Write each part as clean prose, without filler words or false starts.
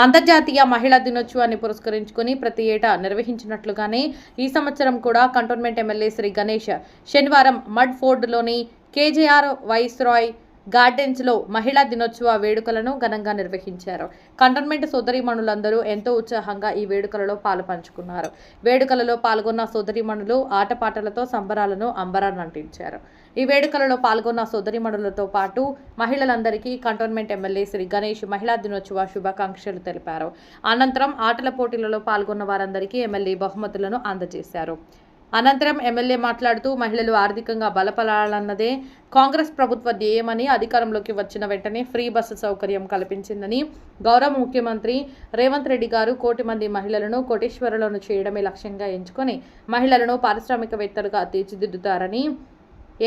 అంతర్జాతీయ మహిళా దినోత్సవాన్ని పురస్కరించుకుని ప్రతి ఏటా నిర్వహించినట్లుగానే ఈ సంవత్సరం కూడా కంటోన్మెంట్ ఎమ్మెల్యే శ్రీ గణేష్ శనివారం మడ్ ఫోర్డ్లోని కేజేఆర్ వైస్రాయ్ గార్డెన్స్లో మహిళా దినోత్సవ వేడుకలను ఘనంగా నిర్వహించారు. కంటోన్మెంట్ సోదరీమణులందరూ ఎంతో ఉత్సాహంగా ఈ వేడుకలలో పాలుపంచుకున్నారు. వేడుకలలో పాల్గొన్న సోదరీమణులు ఆటపాటలతో సంబరాలను అంబరాన్నంటించారు. ఈ వేడుకలలో పాల్గొన్న సోదరీమణులతో పాటు మహిళలందరికీ కంటోన్మెంట్ ఎమ్మెల్యే శ్రీ గణేష్ మహిళా దినోత్సవ శుభాకాంక్షలు తెలిపారు. అనంతరం ఆటల పోటీలలో పాల్గొన్న వారందరికీ ఎమ్మెల్యే బహుమతులను అందజేశారు. అనంతరం ఎమ్మెల్యే మాట్లాడుతూ మహిళలు ఆర్థికంగా బలపడాలన్నదే కాంగ్రెస్ ప్రభుత్వ ధ్యేయమని, అధికారంలోకి వచ్చిన వెంటనే ఫ్రీ బస్సు సౌకర్యం కల్పించిందని, గౌరవ ముఖ్యమంత్రి రేవంత్ రెడ్డి గారు కోటి మంది మహిళలను కోటీశ్వరులను చేయడమే లక్ష్యంగా ఎంచుకొని మహిళలను పారిశ్రామికవేత్తలుగా తీర్చిదిద్దుతారని,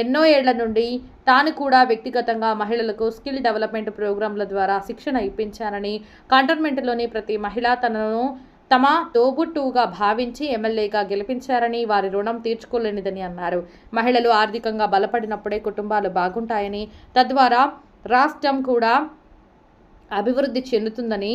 ఎన్నో ఏళ్ల నుండి తాను కూడా వ్యక్తిగతంగా మహిళలకు స్కిల్ డెవలప్మెంట్ ప్రోగ్రాంల ద్వారా శిక్షణ ఇప్పించానని, కంటోన్మెంట్లోని ప్రతి మహిళ తనను తమ తోబుట్టువుగా భావించి ఎమ్మెల్యేగా గెలిపించారని, వారి రుణం తీర్చుకోలేనిదని అన్నారు. మహిళలు ఆర్థికంగా బలపడినప్పుడే కుటుంబాలు బాగుంటాయని, తద్వారా రాష్ట్రం కూడా అభివృద్ధి చెందుతుందని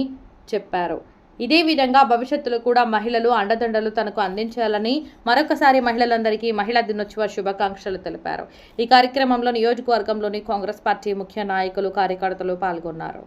చెప్పారు. ఇదే విధంగా భవిష్యత్తులో కూడా మహిళలు అండదండలు తనకు అందించాలని మరొకసారి మహిళలందరికీ మహిళా దినోత్సవ శుభాకాంక్షలు తెలిపారు. ఈ కార్యక్రమంలో నియోజకవర్గంలోని కాంగ్రెస్ పార్టీ ముఖ్య నాయకులు, కార్యకర్తలు పాల్గొన్నారు.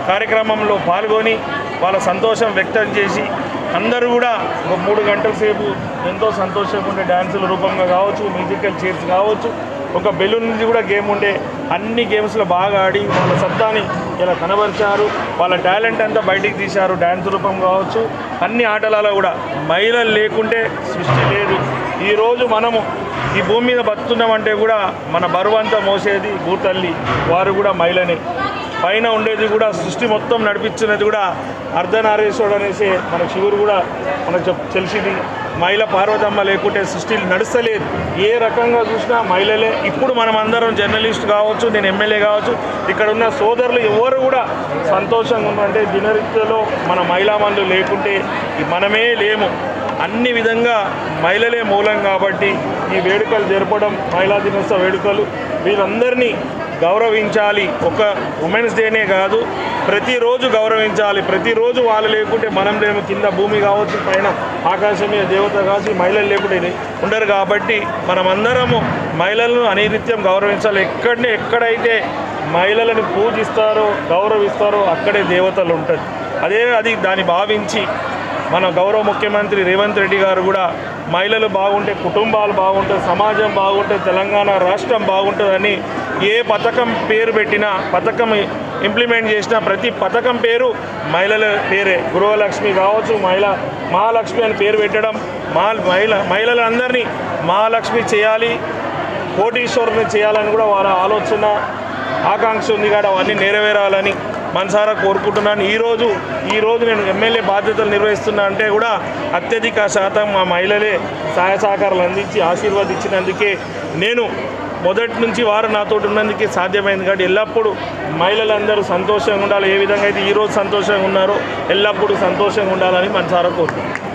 కార్యక్రమంలో పాల్గొని వాళ్ళ సంతోషం వ్యక్తం చేసి అందరూ కూడా ఒక 3 గంటల సేపు ఎంతో సంతోషంగా ఉండే డ్యాన్సుల రూపంగా కావచ్చు, మ్యూజికల్ చైర్స్ కావచ్చు, ఒక బెలూన్ నుంచి కూడా గేమ్ ఉండే అన్ని గేమ్స్లో బాగా ఆడి వాళ్ళ సత్తాని ఇలా కనబరిచారు. వాళ్ళ టాలెంట్ అంతా బయటికి తీశారు. డ్యాన్స్ రూపం కావచ్చు, అన్ని ఆటలలో కూడా మహిళలు లేకుంటే సృష్టి లేదు. ఈరోజు మనము ఈ భూమి మీద బతుకుతున్నామంటే కూడా మన బరువంతా మోసేది భూతల్లి, వారు కూడా మహిళనే. పైన ఉండేది కూడా సృష్టి మొత్తం నడిపించినది కూడా అర్ధనారీశ్వరుడు అనేసి మన శివుడు కూడా మనకు తెలిసింది. మహిళ పార్వతమ్మ లేకుంటే సృష్టి నడుస్తలేదు. ఏ రకంగా చూసినా మహిళలే. ఇప్పుడు మనం అందరం జర్నలిస్ట్ కావచ్చు, నేను ఎమ్మెల్యే కావచ్చు, ఇక్కడ ఉన్న సోదరులు ఎవరు కూడా సంతోషంగా ఉందంటే దినరీతిలో మన మహిళామణులు లేకుంటే మనమే లేము. అన్ని విధంగా మహిళలే మూలం కాబట్టి ఈ వేడుకలు జరపడం, మహిళా దినోత్సవ వేడుకలు వీరందరినీ గౌరవించాలి. ఒక ఉమెన్స్ డేనే కాదు, ప్రతిరోజు గౌరవించాలి. ప్రతిరోజు వాళ్ళు లేకుంటే మనం లేము. కింద భూమి కావచ్చు, పైన ఆకాశం మీద దేవత కావచ్చు, మహిళలు లేకుంటే ఉండరు. కాబట్టి మనమందరము మహిళలను అనినిత్యం గౌరవించాలి. ఎక్కడైతే మహిళలను పూజిస్తారో, గౌరవిస్తారో అక్కడే దేవతలు ఉంటుంది. దాన్ని భావించి మన గౌరవ ముఖ్యమంత్రి రేవంత్ రెడ్డి గారు కూడా మహిళలు బాగుంటే కుటుంబాలు బాగుంటాయి, సమాజం బాగుంటే తెలంగాణ రాష్ట్రం బాగుంటుందని ఏ పథకం పేరు పెట్టినా, పథకం ఇంప్లిమెంట్ చేసిన ప్రతి పథకం పేరు మహిళల పేరే. గృహలక్ష్మి కావచ్చు, మహాలక్ష్మి అని పేరు పెట్టడం, మహిళలందరినీ మహాలక్ష్మి చేయాలి. కోటీశ్వరుని చేయాలని కూడా వారి ఆలోచన ఆకాంక్ష ఉంది కాబట్టి అవన్నీ నెరవేరాలని మనసారా కోరుకుంటున్నాను. ఈరోజు నేను ఎమ్మెల్యే బాధ్యతలు నిర్వహిస్తున్నా అంటే కూడా అత్యధిక శాతం మా మహిళలే సహాయ సహకారాలు అందించి ఆశీర్వదించినందుకే నేను మొదటి నుంచి వారు నాతో ఉన్నందుకే సాధ్యమైంది. కాబట్టి ఎల్లప్పుడూ మహిళలందరూ సంతోషంగా ఉండాలి. ఏ విధంగా అయితే ఈరోజు సంతోషంగా ఉన్నారో ఎల్లప్పుడూ సంతోషంగా ఉండాలని మనసారా కోరుకుంటున్నాను.